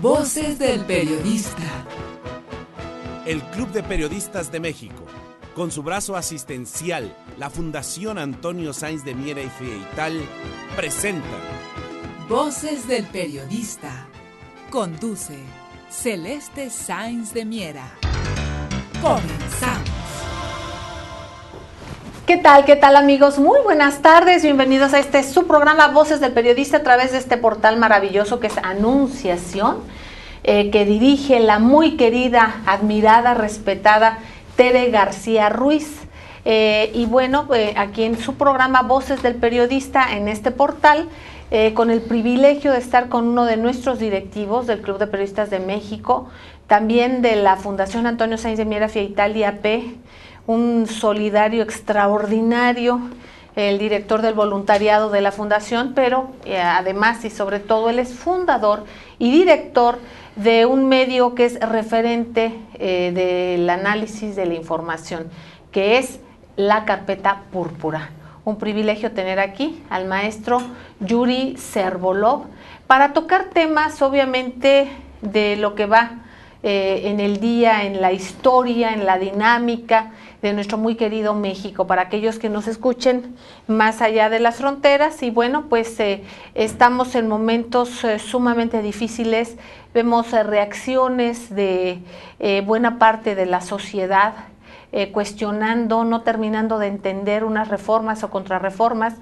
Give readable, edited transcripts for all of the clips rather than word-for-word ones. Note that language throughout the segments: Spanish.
Voces del Periodista. El Club de Periodistas de México, con su brazo asistencial, la Fundación Antonio Sáenz de Miera y Feital, presenta Voces del Periodista. Conduce Celeste Sáenz de Miera. Comenzamos. ¿Qué tal amigos? Muy buenas tardes, bienvenidos a su programa Voces del Periodista a través de este portal maravilloso que es Anunciación, que dirige la muy querida, admirada, respetada Tere García Ruiz. Y bueno, aquí en su programa Voces del Periodista, en este portal, con el privilegio de estar con uno de nuestros directivos del Club de Periodistas de México, también de la Fundación Antonio Sáenz de Miera Feital y AP, un solidario extraordinario, el director del voluntariado de la fundación, pero además y sobre todo él es fundador y director de un medio que es referente del análisis de la información, que es La Carpeta Púrpura. Un privilegio tener aquí al maestro Yuri Servolov para tocar temas obviamente de lo que va en el día, en la historia, en la dinámica de nuestro muy querido México, para aquellos que nos escuchen más allá de las fronteras. Y bueno, pues estamos en momentos sumamente difíciles, vemos reacciones de buena parte de la sociedad, cuestionando, no terminando de entender unas reformas o contrarreformas.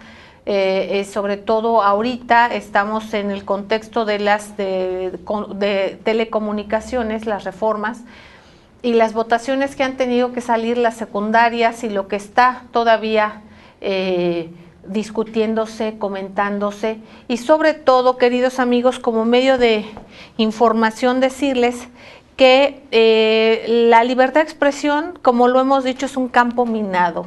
Sobre todo ahorita estamos en el contexto de las de telecomunicaciones, las reformas y las votaciones que han tenido que salir las secundarias y lo que está todavía discutiéndose, comentándose, y sobre todo, queridos amigos, como medio de información decirles que la libertad de expresión, como lo hemos dicho, es un campo minado.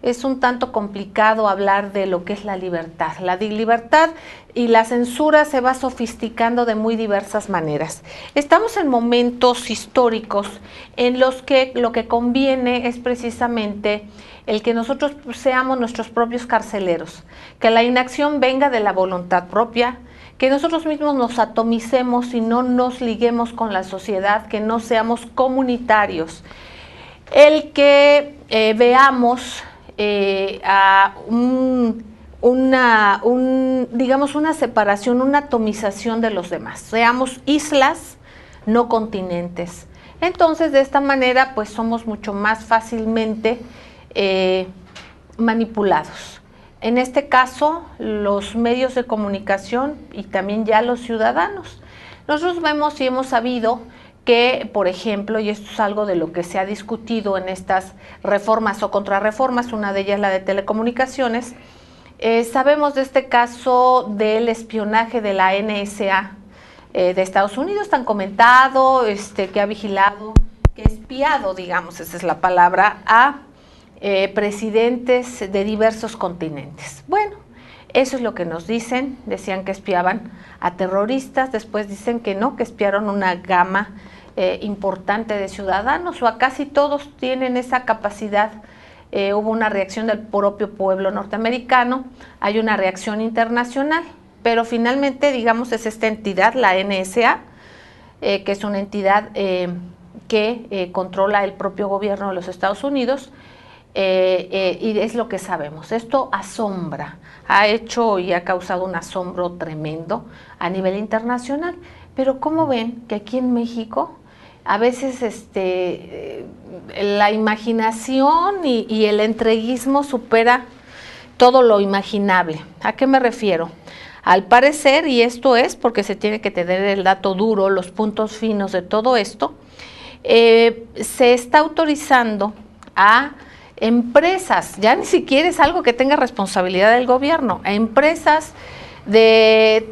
Es un tanto complicado hablar de lo que es la libertad. La libertad y la censura se va sofisticando de muy diversas maneras. Estamos en momentos históricos en los que lo que conviene es precisamente el que nosotros seamos nuestros propios carceleros, que la inacción venga de la voluntad propia, que nosotros mismos nos atomicemos y no nos liguemos con la sociedad, que no seamos comunitarios, el que veamos a digamos una separación, una atomización de los demás, seamos islas, no continentes. Entonces de esta manera pues somos mucho más fácilmente manipulados. En este caso los medios de comunicación y también ya los ciudadanos. Nosotros vemos y hemos sabido que, por ejemplo, y esto es algo de lo que se ha discutido en estas reformas o contrarreformas, una de ellas la de telecomunicaciones, sabemos de este caso del espionaje de la NSA de Estados Unidos, tan comentado, que ha vigilado, que ha espiado, digamos, esa es la palabra, a presidentes de diversos continentes. Bueno, eso es lo que nos dicen. Decían que espiaban a terroristas, después dicen que no, que espiaron una gama importante de ciudadanos, o a casi todos tienen esa capacidad. Hubo una reacción del propio pueblo norteamericano, hay una reacción internacional, pero finalmente, digamos, es esta entidad, la NSA, que es una entidad que controla el propio gobierno de los Estados Unidos, y es lo que sabemos. Esto asombra, ha hecho y ha causado un asombro tremendo a nivel internacional, pero ¿cómo ven que aquí en México a veces la imaginación y el entreguismo supera todo lo imaginable? ¿A qué me refiero? Al parecer, y esto es porque se tiene que tener el dato duro, los puntos finos de todo esto, se está autorizando a empresas, ya ni siquiera es algo que tenga responsabilidad del gobierno, a empresas de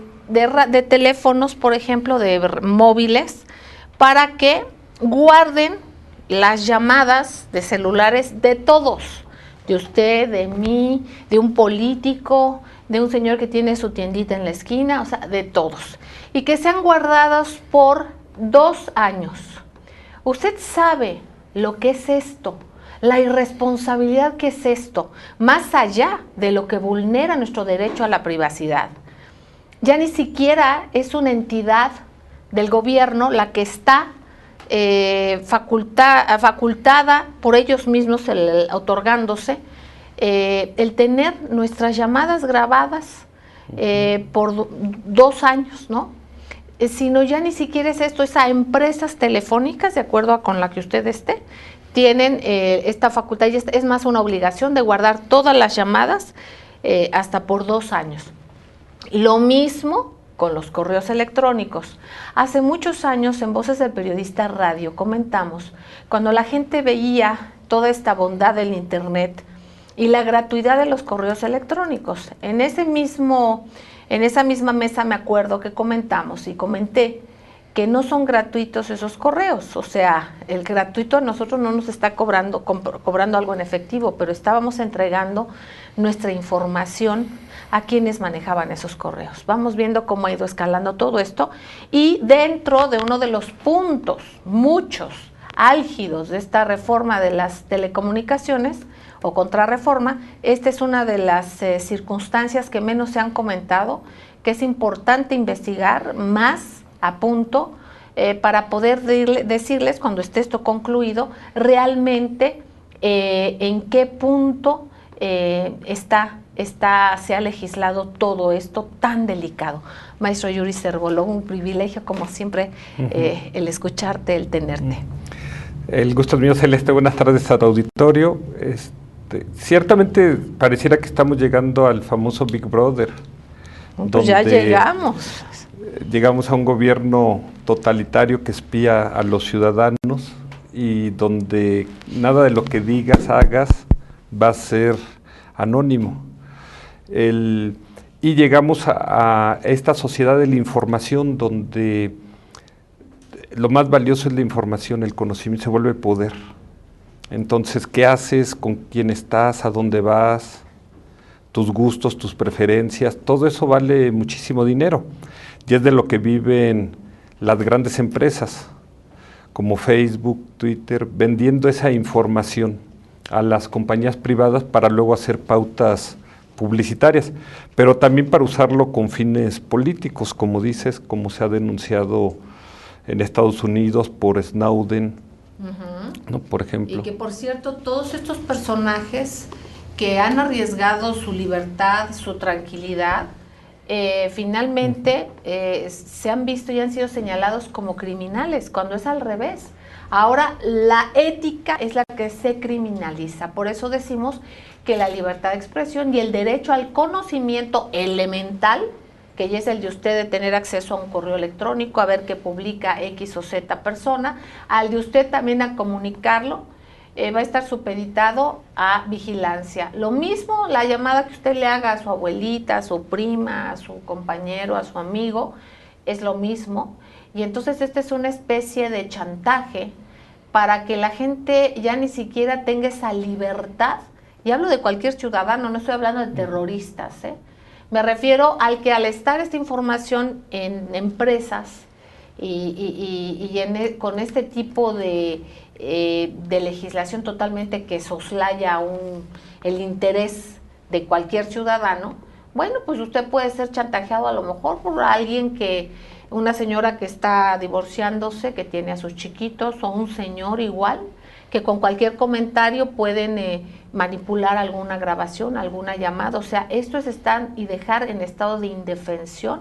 teléfonos, por ejemplo, de móviles, para que guarden las llamadas de celulares de todos, de usted, de mí, de un político, de un señor que tiene su tiendita en la esquina, o sea, de todos, y que sean guardados por 2 años. Usted sabe lo que es esto, la irresponsabilidad que es esto, más allá de lo que vulnera nuestro derecho a la privacidad. Ya ni siquiera es una entidad del gobierno la que está facultada por ellos mismos, otorgándose el tener nuestras llamadas grabadas por 2 años, ¿no? Sino ya ni siquiera es esto, es a empresas telefónicas, de acuerdo con la que usted esté, tienen esta facultad, y es más una obligación de guardar todas las llamadas hasta por 2 años. Lo mismo con los correos electrónicos. Hace muchos años en Voces del Periodista Radio comentamos, cuando la gente veía toda esta bondad del Internet y la gratuidad de los correos electrónicos, en esa misma mesa me acuerdo que comentamos y comenté que no son gratuitos esos correos, o sea, el gratuito a nosotros no nos está cobrando algo en efectivo, pero estábamos entregando nuestra información a quienes manejaban esos correos. Vamos viendo cómo ha ido escalando todo esto, y dentro de uno de los puntos, muchos álgidos de esta reforma de las telecomunicaciones, o contrarreforma, esta es una de las circunstancias que menos se han comentado, que es importante investigar más a punto para poder decirles, cuando esté esto concluido, realmente en qué punto se ha legislado todo esto tan delicado. Maestro Yuri Cerbolón, un privilegio como siempre el escucharte, el tenerte. El gusto es mío, Celeste. Buenas tardes al auditorio. Ciertamente pareciera que estamos llegando al famoso Big Brother. Pues ya llegamos. Llegamos a un gobierno totalitario que espía a los ciudadanos y donde nada de lo que digas, hagas, va a ser anónimo. Y llegamos a esta sociedad de la información donde lo más valioso es la información, el conocimiento se vuelve poder. Entonces, ¿qué haces? ¿Con quién estás? ¿A dónde vas? Tus gustos, tus preferencias, todo eso vale muchísimo dinero. Y es de lo que viven las grandes empresas, como Facebook, Twitter, vendiendo esa información a las compañías privadas para luego hacer pautas publicitarias, pero también para usarlo con fines políticos, como dices, como se ha denunciado en Estados Unidos por Snowden, ¿no? Por ejemplo. Y que, por cierto, todos estos personajes que han arriesgado su libertad, su tranquilidad, finalmente se han visto y han sido señalados como criminales, cuando es al revés. Ahora la ética es la que se criminaliza, por eso decimos que la libertad de expresión y el derecho al conocimiento elemental, que ya es el de usted de tener acceso a un correo electrónico, a ver qué publica X o Z persona, al de usted también a comunicarlo, va a estar supeditado a vigilancia. Lo mismo la llamada que usted le haga a su abuelita, a su prima, a su compañero, a su amigo, es lo mismo. Y entonces esta es una especie de chantaje para que la gente ya ni siquiera tenga esa libertad. Y hablo de cualquier ciudadano, no estoy hablando de terroristas, Me refiero al que al estar esta información en empresas con este tipo de legislación totalmente que soslaya el interés de cualquier ciudadano, bueno, pues usted puede ser chantajeado a lo mejor por alguien una señora que está divorciándose, que tiene a sus chiquitos, o un señor igual, que con cualquier comentario pueden manipular alguna grabación, alguna llamada. O sea, esto es estar y dejar en estado de indefensión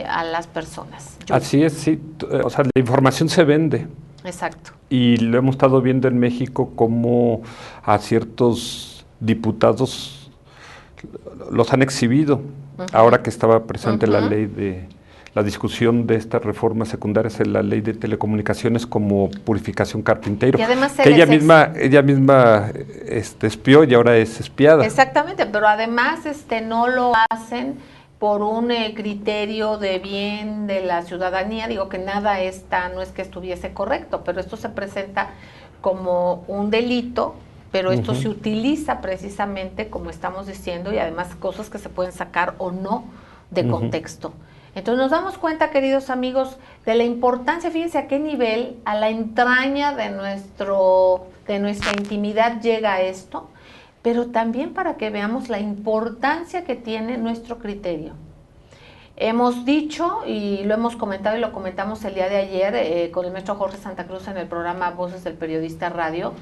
a las personas. Así es, sí. O sea, la información se vende. Exacto. Y lo hemos estado viendo en México como a ciertos diputados los han exhibido. Ahora que estaba presente la ley la discusión de estas reformas secundarias en la ley de telecomunicaciones como Purificación Carpintero, y además que ella misma espió y ahora es espiada. Exactamente, pero además no lo hacen por un criterio de bien de la ciudadanía. Digo que nada no es que estuviese correcto, pero esto se presenta como un delito, pero esto se utiliza precisamente, como estamos diciendo, y además cosas que se pueden sacar o no de contexto. Entonces nos damos cuenta, queridos amigos, de la importancia, fíjense a qué nivel, a la entraña de nuestra intimidad llega esto, pero también para que veamos la importancia que tiene nuestro criterio. Hemos dicho y lo hemos comentado y lo comentamos el día de ayer con el maestro Jorge Santa Cruz en el programa Voces del Periodista Radio,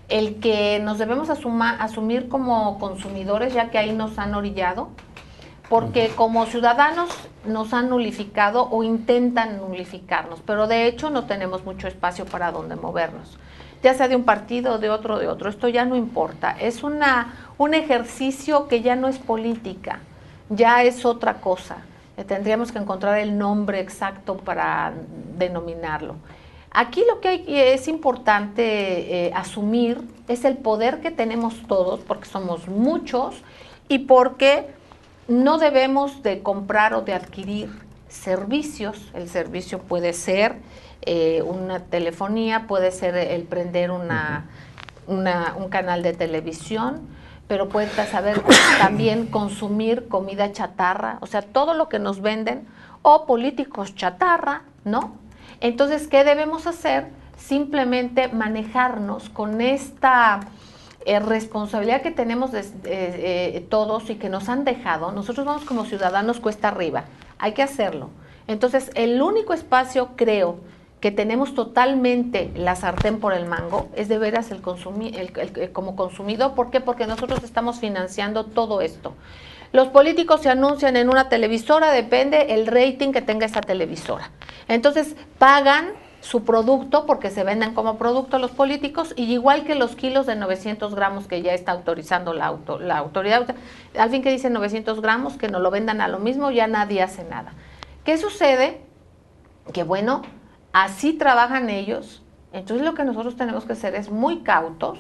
el que nos debemos asumir como consumidores, ya que ahí nos han orillado, porque como ciudadanos nos han nulificado o intentan nulificarnos, pero de hecho no tenemos mucho espacio para donde movernos, ya sea de un partido, de otro, esto ya no importa, es un ejercicio que ya no es política, ya es otra cosa. Tendríamos que encontrar el nombre exacto para denominarlo. Aquí lo que es importante asumir es el poder que tenemos todos, porque somos muchos y porque no debemos de comprar o de adquirir servicios. El servicio puede ser una telefonía, puede ser el prender un canal de televisión, pero puede saber también consumir comida chatarra, o sea, todo lo que nos venden, o políticos chatarra, ¿no? Entonces, ¿qué debemos hacer? Simplemente manejarnos con esta responsabilidad que tenemos todos y que nos han dejado. Nosotros vamos como ciudadanos cuesta arriba, hay que hacerlo. Entonces, el único espacio, creo, que tenemos totalmente la sartén por el mango es de veras como consumidor. ¿Por qué? Porque nosotros estamos financiando todo esto. Los políticos se anuncian en una televisora, depende el rating que tenga esa televisora. Entonces pagan su producto porque se venden como producto los políticos, y igual que los kilos de 900 gramos que ya está autorizando la autoridad, al fin que dicen 900 gramos, que no lo vendan a lo mismo, ya nadie hace nada. ¿Qué sucede? Que bueno, así trabajan ellos. Entonces lo que nosotros tenemos que hacer es muy cautos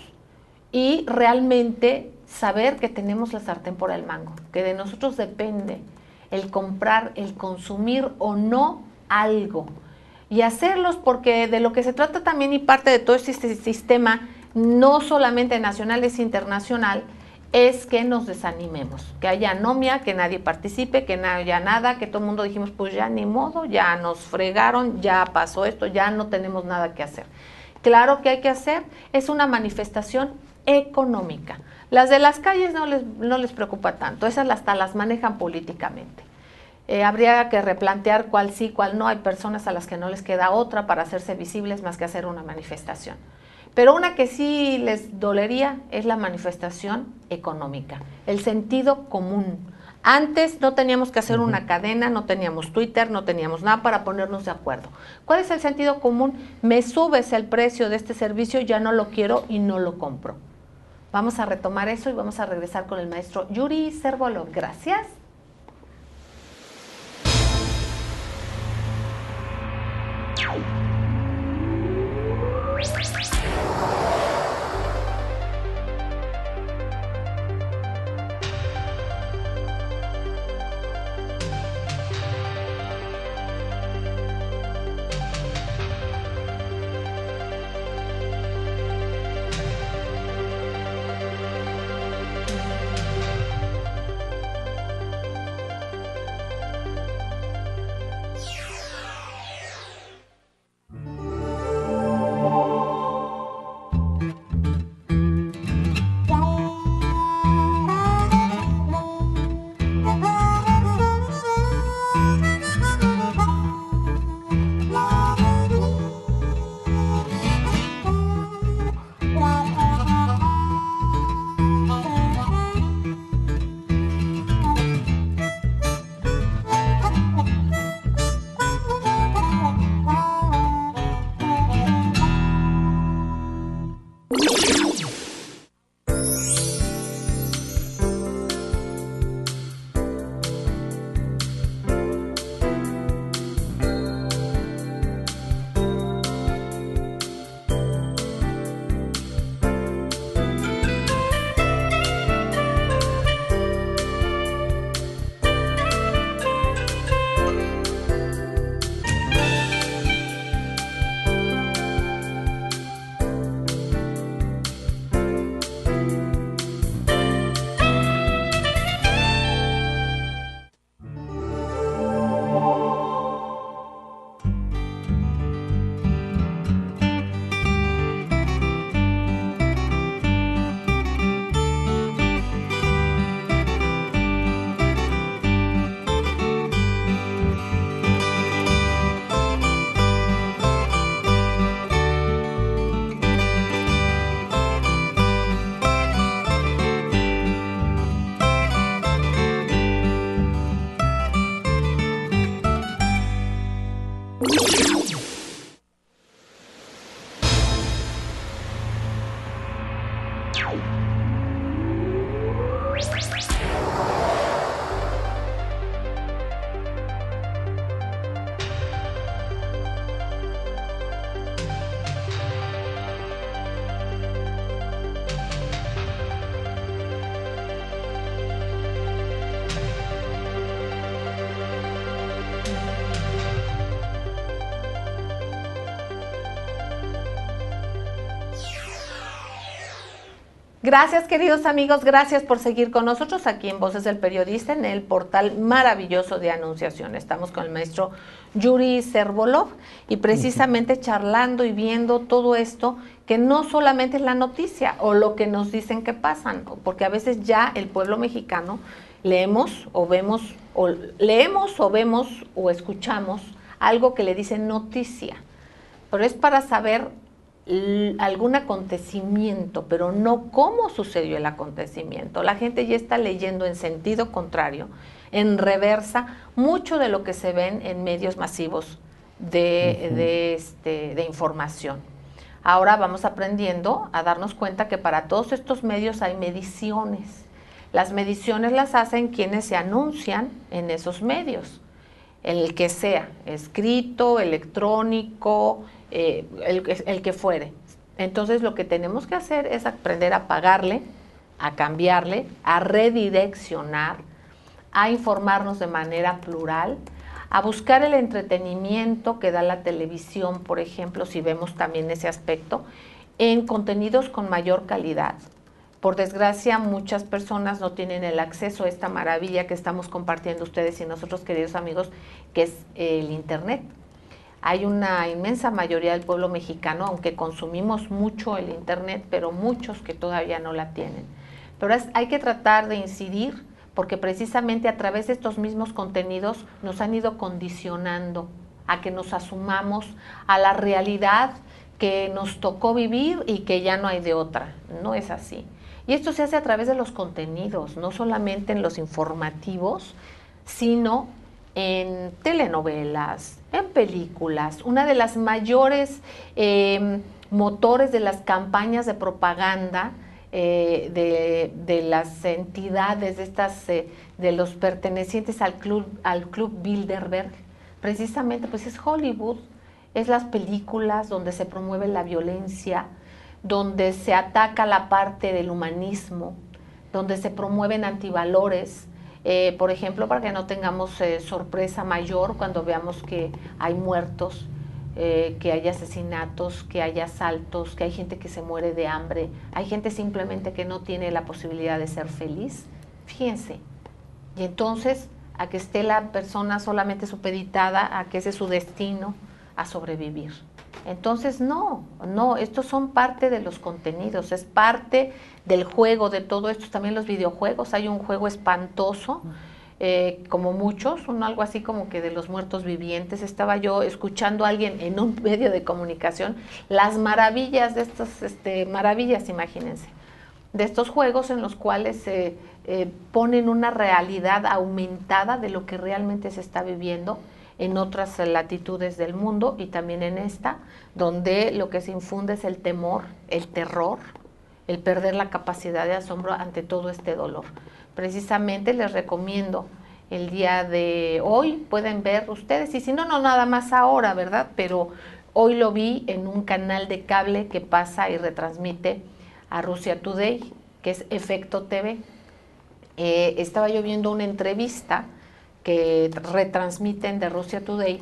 y realmente saber que tenemos la sartén por el mango, que de nosotros depende el comprar, el consumir o no algo, y hacerlos, porque de lo que se trata también, y parte de todo este sistema, no solamente nacional, es internacional, es que nos desanimemos, que haya anomia, que nadie participe, que no haya nada, que todo el mundo dijimos, pues ya ni modo, ya nos fregaron, ya pasó esto, ya no tenemos nada que hacer. Claro que hay que hacer, es una manifestación económica. Las de las calles no les preocupa tanto, esas hasta las manejan políticamente. Habría que replantear cuál sí, cuál no. Hay personas a las que no les queda otra para hacerse visibles más que hacer una manifestación. Pero una que sí les dolería es la manifestación económica, el sentido común. Antes no teníamos que hacer una cadena, no teníamos Twitter, no teníamos nada para ponernos de acuerdo. ¿Cuál es el sentido común? Me subes el precio de este servicio, ya no lo quiero y no lo compro. Vamos a retomar eso y vamos a regresar con el maestro Yuri Cervolov. Gracias. Gracias, queridos amigos, gracias por seguir con nosotros aquí en Voces del Periodista, en el portal maravilloso de Anunciación. Estamos con el maestro Yuri Servolov y precisamente charlando y viendo todo esto, que no solamente es la noticia o lo que nos dicen que pasan, porque a veces ya el pueblo mexicano leemos o vemos o escuchamos algo que le dicen noticia, pero es para saber algún acontecimiento, pero no cómo sucedió el acontecimiento. La gente ya está leyendo en sentido contrario, en reversa, mucho de lo que se ven en medios masivos de información. Ahora vamos aprendiendo a darnos cuenta que para todos estos medios hay mediciones. Las mediciones las hacen quienes se anuncian en esos medios, el que sea, escrito, electrónico, el que fuere. Entonces lo que tenemos que hacer es aprender a pagarle, a cambiarle, a redireccionar, a informarnos de manera plural, a buscar el entretenimiento que da la televisión, por ejemplo, si vemos también ese aspecto, en contenidos con mayor calidad. Por desgracia, muchas personas no tienen el acceso a esta maravilla que estamos compartiendo ustedes y nosotros, queridos amigos, que es el Internet. Hay una inmensa mayoría del pueblo mexicano, aunque consumimos mucho el Internet, pero muchos que todavía no la tienen. Pero hay que tratar de incidir, porque precisamente a través de estos mismos contenidos nos han ido condicionando a que nos asumamos a la realidad que nos tocó vivir y que ya no hay de otra. No es así. Y esto se hace a través de los contenidos, no solamente en los informativos, sino en telenovelas, en películas. Una de las mayores motores de las campañas de propaganda de las entidades de los pertenecientes al club Bilderberg, precisamente pues es Hollywood, es las películas donde se promueve la violencia, donde se ataca la parte del humanismo, donde se promueven antivalores. Por ejemplo, para que no tengamos sorpresa mayor cuando veamos que hay muertos, que hay asesinatos, que hay asaltos, que hay gente que se muere de hambre, hay gente simplemente que no tiene la posibilidad de ser feliz. Fíjense. Y entonces, a que esté la persona solamente supeditada a que ese es su destino, a sobrevivir. Entonces, no, estos son parte de los contenidos, es parte del juego, de todo esto. También los videojuegos, hay un juego espantoso, como muchos, algo así como que de los muertos vivientes. Estaba yo escuchando a alguien en un medio de comunicación, las maravillas de estas, maravillas, imagínense, de estos juegos en los cuales se ponen una realidad aumentada de lo que realmente se está viviendo en otras latitudes del mundo y también en esta, donde lo que se infunde es el temor, el terror, el perder la capacidad de asombro ante todo este dolor. Precisamente les recomiendo el día de hoy, pueden ver ustedes, y si no, no nada más ahora, ¿verdad? Pero hoy lo vi en un canal de cable que pasa y retransmite a Russia Today, que es Efecto TV. Estaba yo viendo una entrevista que retransmiten de Russia Today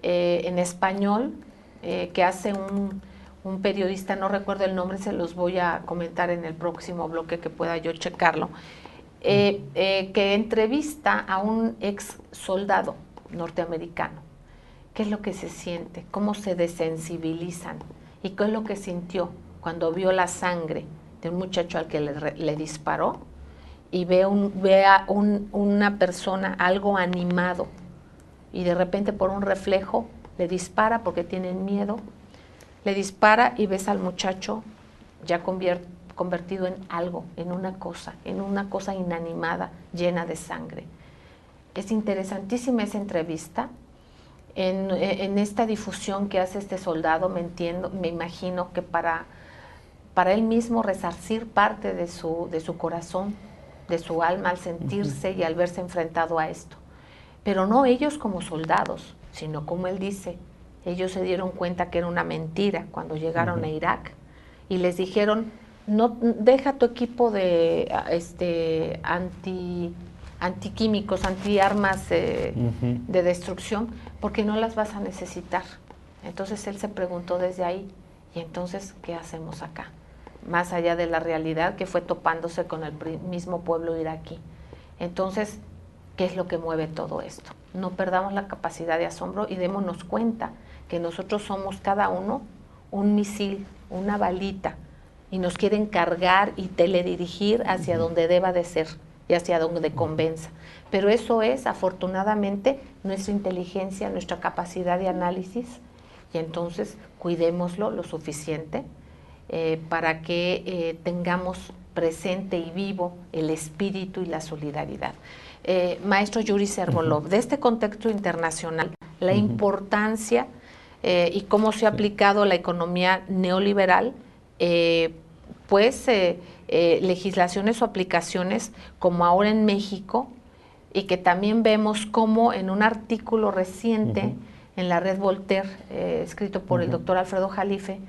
en español, que hace un periodista, no recuerdo el nombre, se los voy a comentar en el próximo bloque que pueda yo checarlo, que entrevista a un ex soldado norteamericano. ¿Qué es lo que se siente? ¿Cómo se desensibilizan? ¿Y qué es lo que sintió cuando vio la sangre de un muchacho al que le disparó? Y ve a una persona, algo animado, y de repente por un reflejo le dispara porque tienen miedo, le dispara y ves al muchacho ya convertido en algo, en una cosa inanimada, llena de sangre. Es interesantísima esa entrevista en esta difusión que hace este soldado, me imagino que para él mismo resarcir parte de su corazón, de su alma, al sentirse y al verse enfrentado a esto. Pero no ellos como soldados, sino como él dice, ellos se dieron cuenta que era una mentira cuando llegaron a Irak y les dijeron, no, deja tu equipo de antiquímicos, antiarmas de destrucción, porque no las vas a necesitar. Entonces él se preguntó desde ahí, ¿y entonces qué hacemos acá? Más allá de la realidad que fue topándose con el mismo pueblo iraquí. Entonces, ¿qué es lo que mueve todo esto? No perdamos la capacidad de asombro y démonos cuenta que nosotros somos cada uno un misil, una balita, y nos quieren cargar y teledirigir hacia donde deba de ser y hacia donde convenza. Pero eso es, afortunadamente, nuestra inteligencia, nuestra capacidad de análisis, y entonces cuidémoslo lo suficiente para que tengamos presente y vivo el espíritu y la solidaridad. Maestro Yuri Servolov, de este contexto internacional, la importancia y cómo se ha aplicado la economía neoliberal, legislaciones o aplicaciones como ahora en México, y que también vemos como en un artículo reciente en la red Voltaire, escrito por el doctor Alfredo Jalife,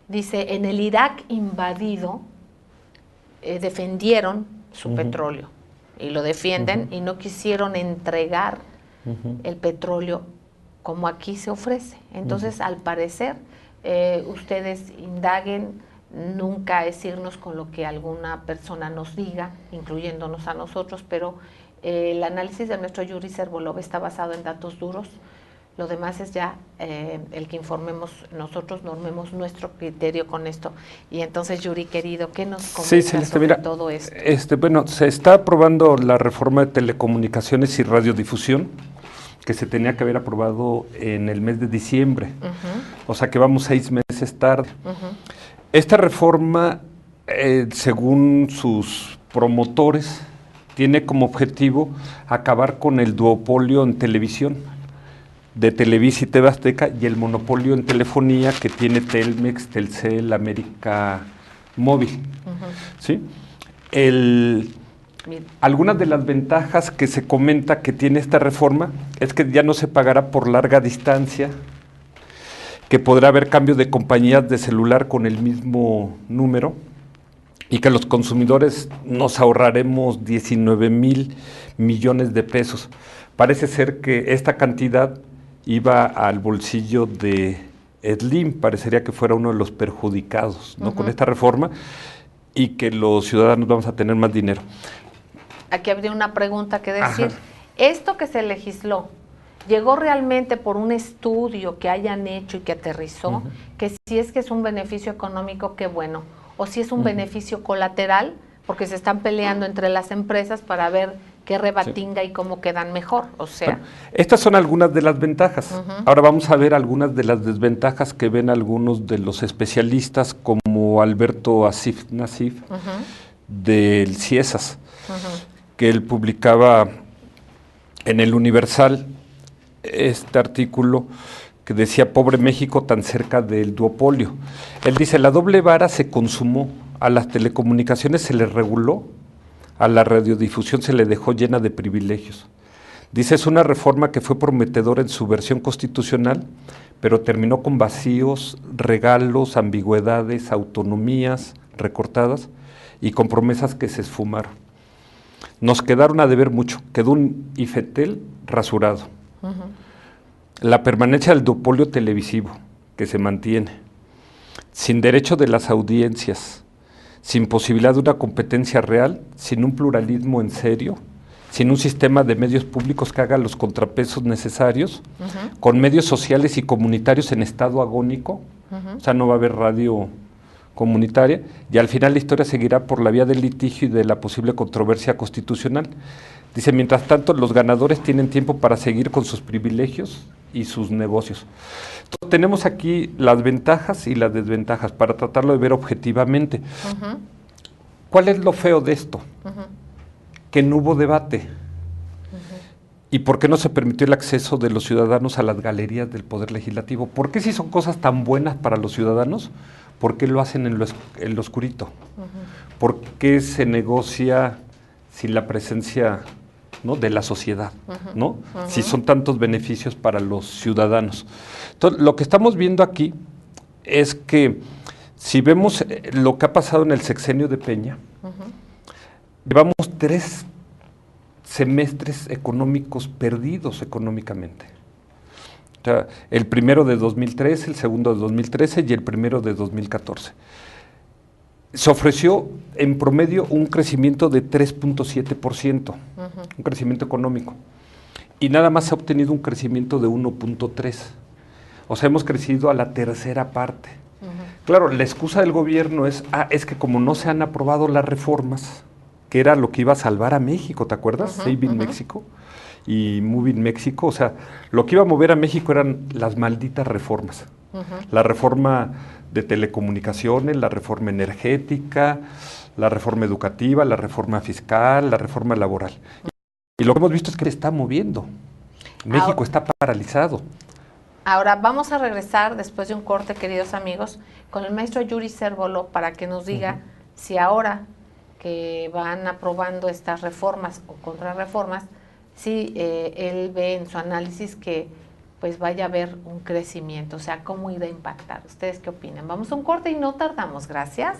dice, en el Irak invadido defendieron su petróleo, y lo defienden, y no quisieron entregar el petróleo como aquí se ofrece. Entonces, al parecer, ustedes indaguen, nunca es irnos con lo que alguna persona nos diga, incluyéndonos a nosotros, pero el análisis de nuestro Yuri Servolov está basado en datos duros. Lo demás es ya el que informemos nosotros, normemos nuestro criterio con esto. Y entonces, Yuri, querido, ¿qué nos comentas sobre todo esto? Bueno, se está aprobando la reforma de telecomunicaciones y radiodifusión, que se tenía que haber aprobado en el mes de diciembre. O sea que vamos 6 meses tarde. Esta reforma, según sus promotores, tiene como objetivo acabar con el duopolio en televisión de Televisa y TV Azteca y el monopolio en telefonía que tiene Telmex, Telcel, América Móvil. ¿Sí? Algunas de las ventajas que se comenta que tiene esta reforma es que ya no se pagará por larga distancia, que podrá haber cambio de compañías de celular con el mismo número, y que los consumidores nos ahorraremos 19,000 millones de pesos. Parece ser que esta cantidad iba al bolsillo de Slim, parecería que fuera uno de los perjudicados, ¿no? Con esta reforma, y que los ciudadanos vamos a tener más dinero. Aquí habría una pregunta que decir. ¿Esto que se legisló llegó realmente por un estudio que hayan hecho y que aterrizó? Que si es que es un beneficio económico, qué bueno. O si es un beneficio colateral, porque se están peleando entre las empresas para ver qué rebatinga y cómo quedan mejor. O sea, bueno, estas son algunas de las ventajas. Ahora vamos a ver algunas de las desventajas que ven algunos de los especialistas, como Alberto Asif Nasif, del CIESAS, que él publicaba en el Universal este artículo que decía, pobre México tan cerca del duopolio. Él dice, la doble vara se consumó, a las telecomunicaciones se les reguló, a la radiodifusión se le dejó llena de privilegios. Dice, es una reforma que fue prometedora en su versión constitucional, pero terminó con vacíos, regalos, ambigüedades, autonomías recortadas y con promesas que se esfumaron. Nos quedaron a deber mucho, quedó un IFETEL rasurado. La permanencia del duopolio televisivo, que se mantiene, sin derecho de las audiencias, sin posibilidad de una competencia real, sin un pluralismo en serio, sin un sistema de medios públicos que haga los contrapesos necesarios, con medios sociales y comunitarios en estado agónico, o sea, no va a haber radio comunitaria, y al final la historia seguirá por la vía del litigio y de la posible controversia constitucional. Dice, mientras tanto, los ganadores tienen tiempo para seguir con sus privilegios y sus negocios. Entonces, tenemos aquí las ventajas y las desventajas para tratarlo de ver objetivamente. ¿Cuál es lo feo de esto? Que no hubo debate. ¿Y por qué no se permitió el acceso de los ciudadanos a las galerías del Poder Legislativo? ¿Por qué si son cosas tan buenas para los ciudadanos, por qué lo hacen en lo oscurito? ¿Por qué se negocia sin la presencia, ¿no?, de la sociedad, ¿no? Si son tantos beneficios para los ciudadanos. Entonces, lo que estamos viendo aquí es que si vemos lo que ha pasado en el sexenio de Peña, llevamos 3 semestres económicos perdidos económicamente. O sea, el primero de 2013, el segundo de 2013 y el primero de 2014. Se ofreció en promedio un crecimiento de 3.7%, un crecimiento económico, y nada más se ha obtenido un crecimiento de 1.3%. O sea, hemos crecido a la tercera parte. Claro, la excusa del gobierno es que como no se han aprobado las reformas, que era lo que iba a salvar a México, ¿te acuerdas? Saving México y Moving México, o sea, lo que iba a mover a México eran las malditas reformas. La reforma de telecomunicaciones, la reforma energética, la reforma educativa, la reforma fiscal, la reforma laboral. Y lo que hemos visto es que se está moviendo. México está paralizado. Ahora vamos a regresar después de un corte, queridos amigos, con el maestro Yuri Cérvolo para que nos diga si ahora que van aprobando estas reformas o contrarreformas, si él ve en su análisis que pues vaya a haber un crecimiento, o sea, cómo irá a impactar. ¿Ustedes qué opinan? Vamos a un corte y no tardamos. Gracias.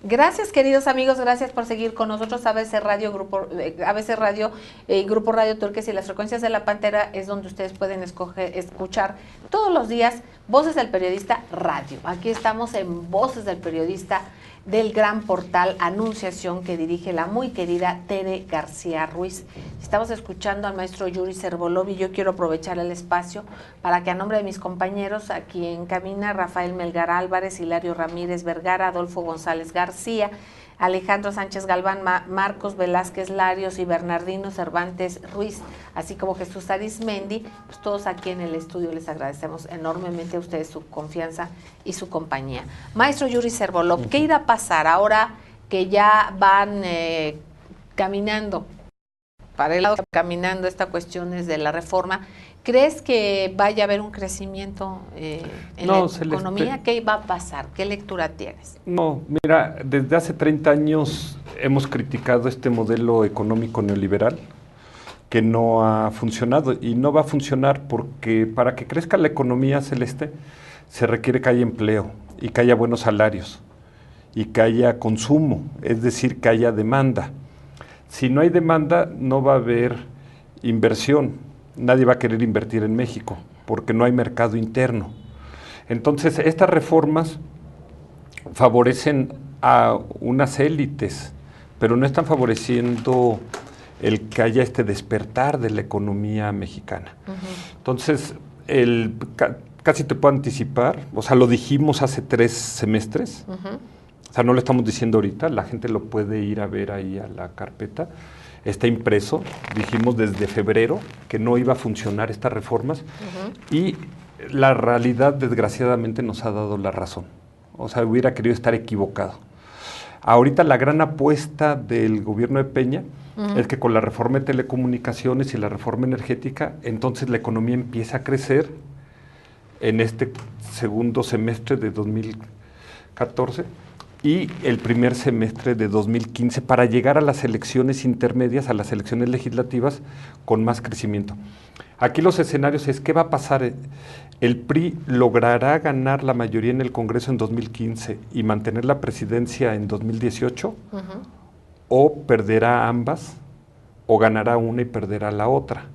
Gracias, queridos amigos, gracias por seguir con nosotros. ABC Radio, ABC Radio, Grupo Radio Turques y las frecuencias de la Pantera es donde ustedes pueden escuchar todos los días Voces del Periodista Radio. Aquí estamos en Voces del Periodista del gran portal Anunciación que dirige la muy querida Tere García Ruiz. Estamos escuchando al maestro Yuri Servolov y yo quiero aprovechar el espacio para que a nombre de mis compañeros aquí en cabina, Rafael Melgar Álvarez, Hilario Ramírez Vergara, Adolfo González García, Alejandro Sánchez Galván, Marcos Velázquez Larios y Bernardino Cervantes Ruiz, así como Jesús Arismendi, pues todos aquí en el estudio les agradecemos enormemente a ustedes su confianza y su compañía. Maestro Yuri Servolov, ¿qué irá a pasar ahora que ya van caminando para el lado caminando esta cuestiones de la reforma? ¿Crees que vaya a haber un crecimiento en la economía? ¿Qué va a pasar? ¿Qué lectura tienes? No, mira, desde hace 30 años hemos criticado este modelo económico neoliberal que no ha funcionado y no va a funcionar porque para que crezca la economía, Celeste, se requiere que haya empleo y que haya buenos salarios y que haya consumo, es decir, que haya demanda. Si no hay demanda, no va a haber inversión. Nadie va a querer invertir en México porque no hay mercado interno. Entonces, estas reformas favorecen a unas élites, pero no están favoreciendo el que haya este despertar de la economía mexicana. Entonces, casi te puedo anticipar, o sea, lo dijimos hace 3 semestres, o sea, no lo estamos diciendo ahorita, la gente lo puede ir a ver ahí a la carpeta. Está impreso, dijimos desde febrero que no iba a funcionar estas reformas y la realidad desgraciadamente nos ha dado la razón. O sea, hubiera querido estar equivocado. Ahorita la gran apuesta del gobierno de Peña es que con la reforma de telecomunicaciones y la reforma energética, entonces la economía empieza a crecer en este segundo semestre de 2014 y el primer semestre de 2015 para llegar a las elecciones intermedias, a las elecciones legislativas, con más crecimiento. Aquí los escenarios es, ¿qué va a pasar? ¿El PRI logrará ganar la mayoría en el Congreso en 2015 y mantener la presidencia en 2018? ¿O perderá ambas? ¿O ganará una y perderá la otra?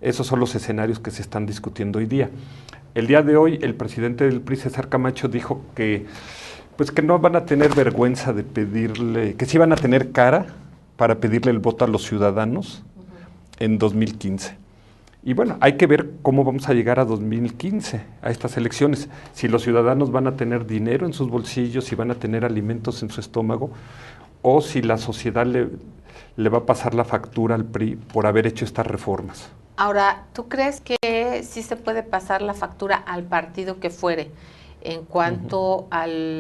Esos son los escenarios que se están discutiendo hoy día. El día de hoy, el presidente del PRI, César Camacho, dijo que pues que no van a tener vergüenza de pedirle, que sí van a tener cara para pedirle el voto a los ciudadanos en 2015. Y bueno, hay que ver cómo vamos a llegar a 2015, a estas elecciones. Si los ciudadanos van a tener dinero en sus bolsillos, si van a tener alimentos en su estómago, o si la sociedad le va a pasar la factura al PRI por haber hecho estas reformas. Ahora, ¿tú crees que sí se puede pasar la factura al partido que fuere en cuanto al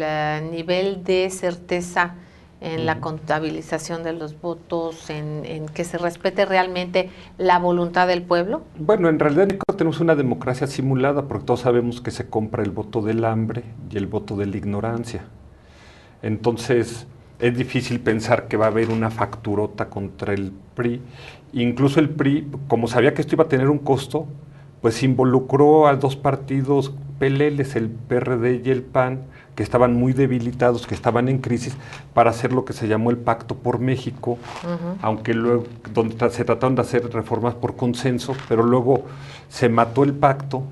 nivel de certeza en la contabilización de los votos, en que se respete realmente la voluntad del pueblo? Bueno, en realidad tenemos una democracia simulada porque todos sabemos que se compra el voto del hambre y el voto de la ignorancia. Entonces, es difícil pensar que va a haber una facturota contra el PRI. Incluso el PRI, como sabía que esto iba a tener un costo, pues involucró a 2 partidos peleles, el PRD y el PAN, que estaban muy debilitados, que estaban en crisis, para hacer lo que se llamó el Pacto por México, aunque luego se trataron de hacer reformas por consenso, pero luego se mató el pacto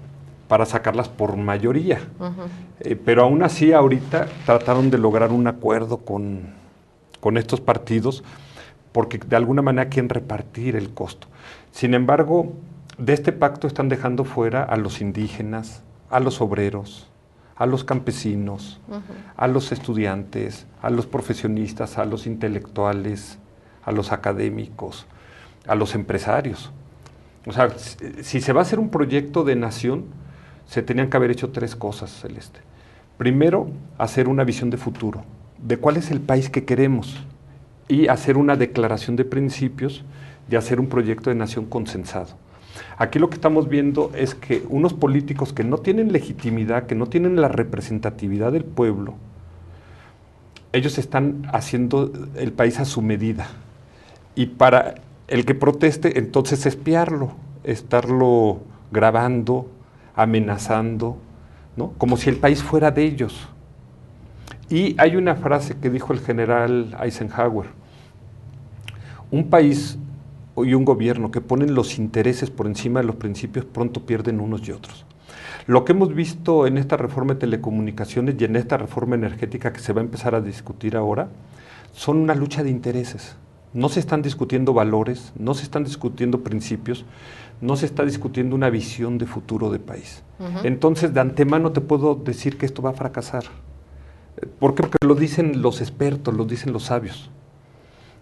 para sacarlas por mayoría. Pero aún así ahorita trataron de lograr un acuerdo con estos partidos, porque de alguna manera quieren repartir el costo. Sin embargo, de este pacto están dejando fuera a los indígenas, a los obreros, a los campesinos, a los estudiantes, a los profesionistas, a los intelectuales, a los académicos, a los empresarios. O sea, si se va a hacer un proyecto de nación, se tenían que haber hecho 3 cosas, Celeste. Primero, hacer una visión de futuro, de cuál es el país que queremos, y hacer una declaración de principios de hacer un proyecto de nación consensado. Aquí lo que estamos viendo es que unos políticos que no tienen legitimidad, que no tienen la representatividad del pueblo, ellos están haciendo el país a su medida. Y para el que proteste, entonces espiarlo, estarlo grabando, amenazando, ¿no? Como si el país fuera de ellos. Y hay una frase que dijo el general Eisenhower: un país y un gobierno que ponen los intereses por encima de los principios pronto pierden unos y otros. Lo que hemos visto en esta reforma de telecomunicaciones y en esta reforma energética que se va a empezar a discutir ahora, son una lucha de intereses. No se están discutiendo valores, no se están discutiendo principios, no se está discutiendo una visión de futuro de país. Entonces, de antemano te puedo decir que esto va a fracasar. ¿Por qué? Porque lo dicen los expertos, lo dicen los sabios.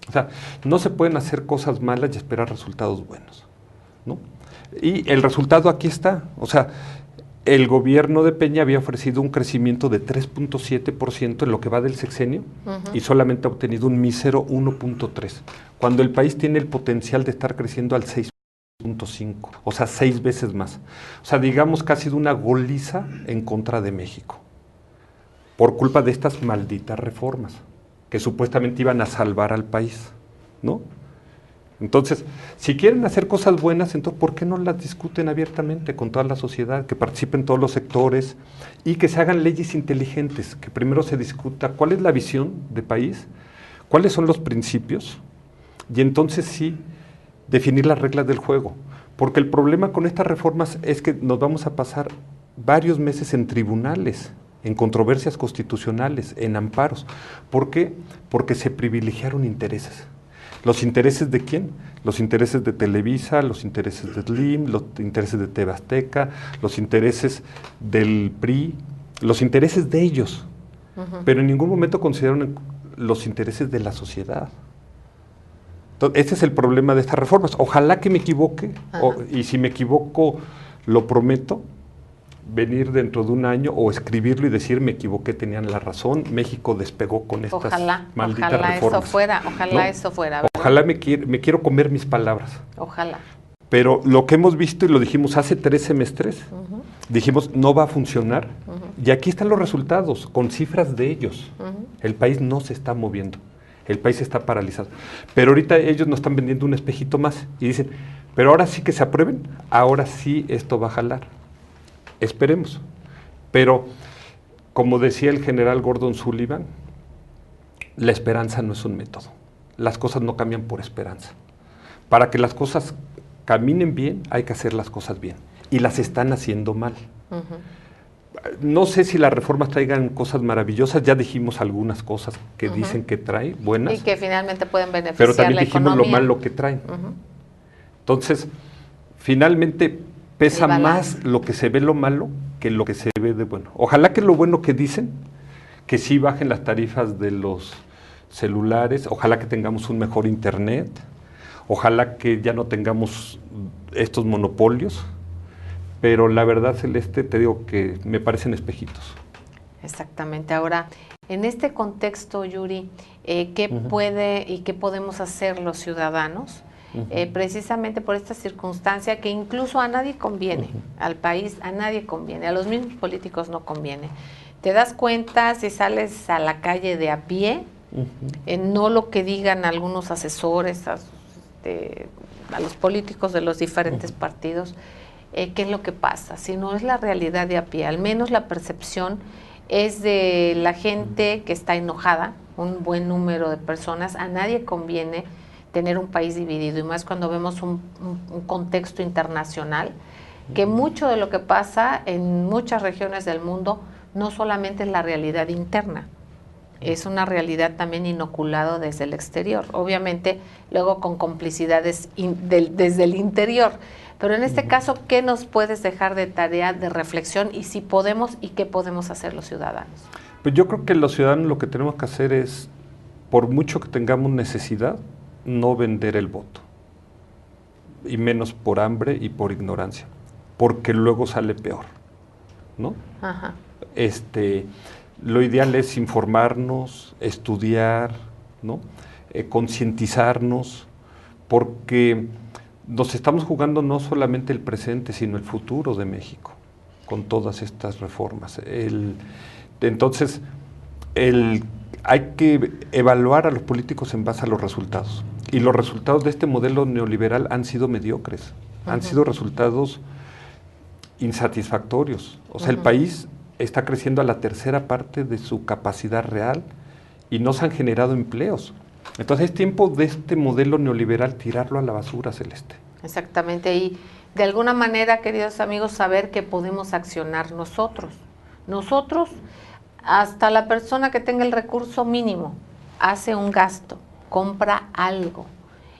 O sea, no se pueden hacer cosas malas y esperar resultados buenos, ¿no? Y el resultado aquí está. O sea, el gobierno de Peña había ofrecido un crecimiento de 3.7% en lo que va del sexenio y solamente ha obtenido un mísero 1.3%, cuando el país tiene el potencial de estar creciendo al 6.5%, o sea, 6 veces más. O sea, digamos que ha sido una goliza en contra de México, por culpa de estas malditas reformas, que supuestamente iban a salvar al país, ¿no? Entonces, si quieren hacer cosas buenas, entonces, ¿por qué no las discuten abiertamente con toda la sociedad? Que participen todos los sectores y que se hagan leyes inteligentes, que primero se discuta cuál es la visión de país, cuáles son los principios, y entonces sí, definir las reglas del juego. Porque el problema con estas reformas es que nos vamos a pasar varios meses en tribunales, en controversias constitucionales, en amparos. ¿Por qué? Porque se privilegiaron intereses. ¿Los intereses de quién? Los intereses de Televisa, los intereses de Slim, los intereses de TV Azteca, los intereses del PRI, los intereses de ellos. Pero en ningún momento consideraron los intereses de la sociedad. Entonces, ese es el problema de estas reformas. Ojalá que me equivoque, y si me equivoco, lo prometo, venir dentro de un año o escribirlo y decir me equivoqué, tenían la razón, México despegó con estas malditas reformas. Ojalá eso fuera. ¿Verdad? Ojalá me quiero comer mis palabras. Ojalá. Pero lo que hemos visto, y lo dijimos hace 3 semestres, dijimos no va a funcionar, y aquí están los resultados, con cifras de ellos. El país no se está moviendo, el país está paralizado. Pero ahorita ellos nos están vendiendo un espejito más, y dicen, pero ahora sí que se aprueben, ahora sí esto va a jalar. Esperemos, pero como decía el general Gordon Sullivan, la esperanza no es un método, las cosas no cambian por esperanza. Para que las cosas caminen bien, hay que hacer las cosas bien, y las están haciendo mal. No sé si las reformas traigan cosas maravillosas, ya dijimos algunas cosas que dicen que trae, buenas. Y que finalmente pueden beneficiar pero también la dijimos economía. lo malo que traen. Entonces, finalmente pesa más lo que se ve lo malo que lo que se ve de bueno. Ojalá que lo bueno que dicen, que sí bajen las tarifas de los celulares, ojalá que tengamos un mejor internet, ojalá que ya no tengamos estos monopolios, pero la verdad, Celeste, te digo que me parecen espejitos. Exactamente. Ahora, en este contexto, Yuri, ¿qué puede y qué podemos hacer los ciudadanos? Precisamente por esta circunstancia que incluso a nadie conviene, al país a nadie conviene, a los mismos políticos no conviene. Te das cuenta si sales a la calle de a pie, no lo que digan algunos asesores a los políticos de los diferentes partidos, qué es lo que pasa, si no es la realidad de a pie, al menos la percepción es de la gente que está enojada, un buen número de personas, a nadie conviene tener un país dividido, y más cuando vemos un contexto internacional, que mucho de lo que pasa en muchas regiones del mundo no solamente es la realidad interna, es una realidad también inoculado desde el exterior, obviamente luego con complicidades desde el interior, pero en este caso, ¿qué nos puedes dejar de tarea de reflexión y si podemos y qué podemos hacer los ciudadanos? Pues yo creo que los ciudadanos lo que tenemos que hacer es, por mucho que tengamos necesidad, no vender el voto, y menos por hambre y por ignorancia, porque luego sale peor, ¿no? Lo ideal es informarnos, estudiar, ¿no? Concientizarnos, porque nos estamos jugando no solamente el presente, sino el futuro de México, con todas estas reformas. Entonces, hay que evaluar a los políticos en base a los resultados. Y los resultados de este modelo neoliberal han sido mediocres, han sido resultados insatisfactorios. O sea, el país está creciendo a la tercera parte de su capacidad real y no se han generado empleos. Entonces es tiempo de este modelo neoliberal tirarlo a la basura, Celeste. Exactamente, y de alguna manera, queridos amigos, saber que podemos accionar nosotros. Nosotros, hasta la persona que tenga el recurso mínimo, hace un gasto, compra algo.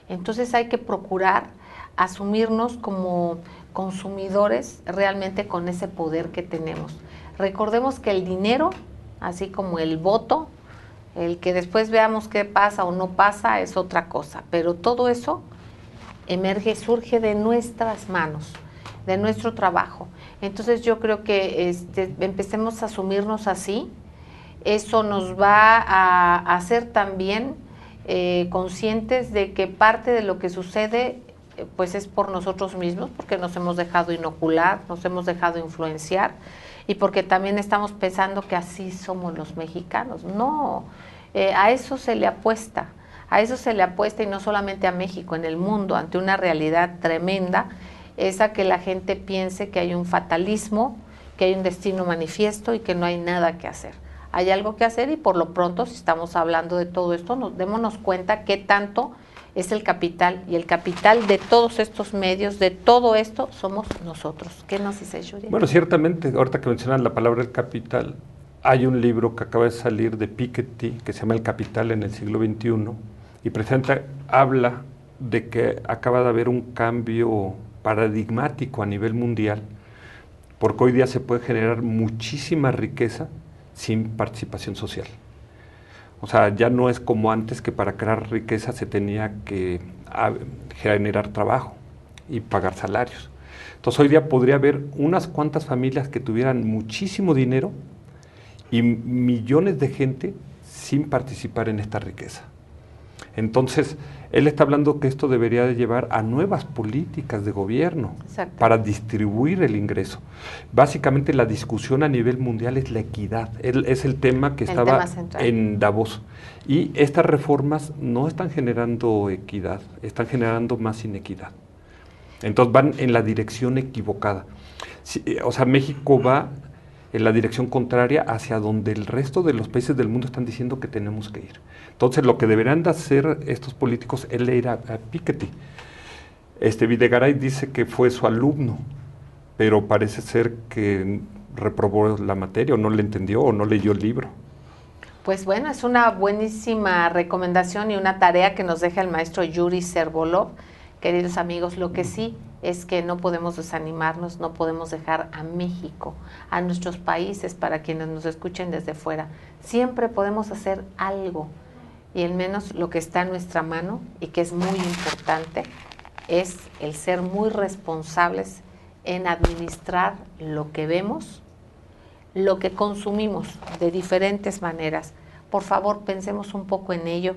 Entonces hay que procurar asumirnos como consumidores realmente con ese poder que tenemos. Recordemos que el dinero, así como el voto, el que después veamos qué pasa o no pasa es otra cosa, pero todo eso emerge, surge de nuestras manos, de nuestro trabajo. Entonces yo creo que empecemos a asumirnos así, eso nos va a hacer también conscientes de que parte de lo que sucede pues es por nosotros mismos, porque nos hemos dejado inocular, nos hemos dejado influenciar, y porque también estamos pensando que así somos los mexicanos. No, a eso se le apuesta, y no solamente a México, en el mundo, ante una realidad tremenda, es a que la gente piense que hay un fatalismo, que hay un destino manifiesto y que no hay nada que hacer. Hay algo que hacer, y por lo pronto, si estamos hablando de todo esto, démonos cuenta qué tanto es el capital, y el capital de todos estos medios, de todo esto, somos nosotros. ¿Qué nos dice Yuri? Bueno, ciertamente, ahorita que mencionan la palabra el capital, hay un libro que acaba de salir de Piketty que se llama El Capital en el siglo XXI, y precisamente habla de que acaba de haber un cambio paradigmático a nivel mundial, porque hoy día se puede generar muchísima riqueza sin participación social. O sea, ya no es como antes, que para crear riqueza se tenía que generar trabajo y pagar salarios. Entonces hoy día podría haber unas cuantas familias que tuvieran muchísimo dinero y millones de gente sin participar en esta riqueza. Entonces, él está hablando que esto debería de llevar a nuevas políticas de gobierno para distribuir el ingreso. Básicamente la discusión a nivel mundial es la equidad, es el tema que estaba en Davos. Y estas reformas no están generando equidad, están generando más inequidad. Entonces van en la dirección equivocada. O sea, México va en la dirección contraria hacia donde el resto de los países del mundo están diciendo que tenemos que ir. Entonces, lo que deberían de hacer estos políticos es leer a Piketty. Videgaray dice que fue su alumno, pero parece ser que reprobó la materia, o no le entendió, o no leyó el libro. Pues bueno, es una buenísima recomendación y una tarea que nos deja el maestro Yuri Servolov. Queridos amigos, lo que sí es que no podemos desanimarnos, no podemos dejar a México, a nuestros países, para quienes nos escuchen desde fuera. Siempre podemos hacer algo, y al menos lo que está en nuestra mano, y que es muy importante, es el ser muy responsables en administrar lo que vemos, lo que consumimos de diferentes maneras. Por favor, pensemos un poco en ello.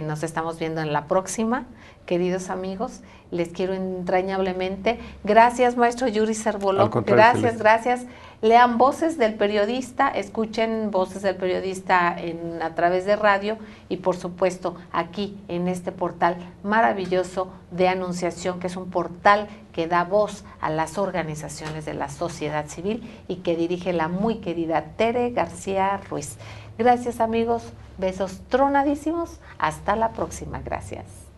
Nos estamos viendo en la próxima. Queridos amigos, les quiero entrañablemente. Gracias, maestro Yuri Servolov. Gracias. Lean Voces del Periodista, escuchen Voces del Periodista a través de radio, y por supuesto aquí en este portal maravilloso de Anunciación, que es un portal que da voz a las organizaciones de la sociedad civil y que dirige la muy querida Tere García Ruiz. Gracias, amigos. Besos tronadísimos. Hasta la próxima. Gracias.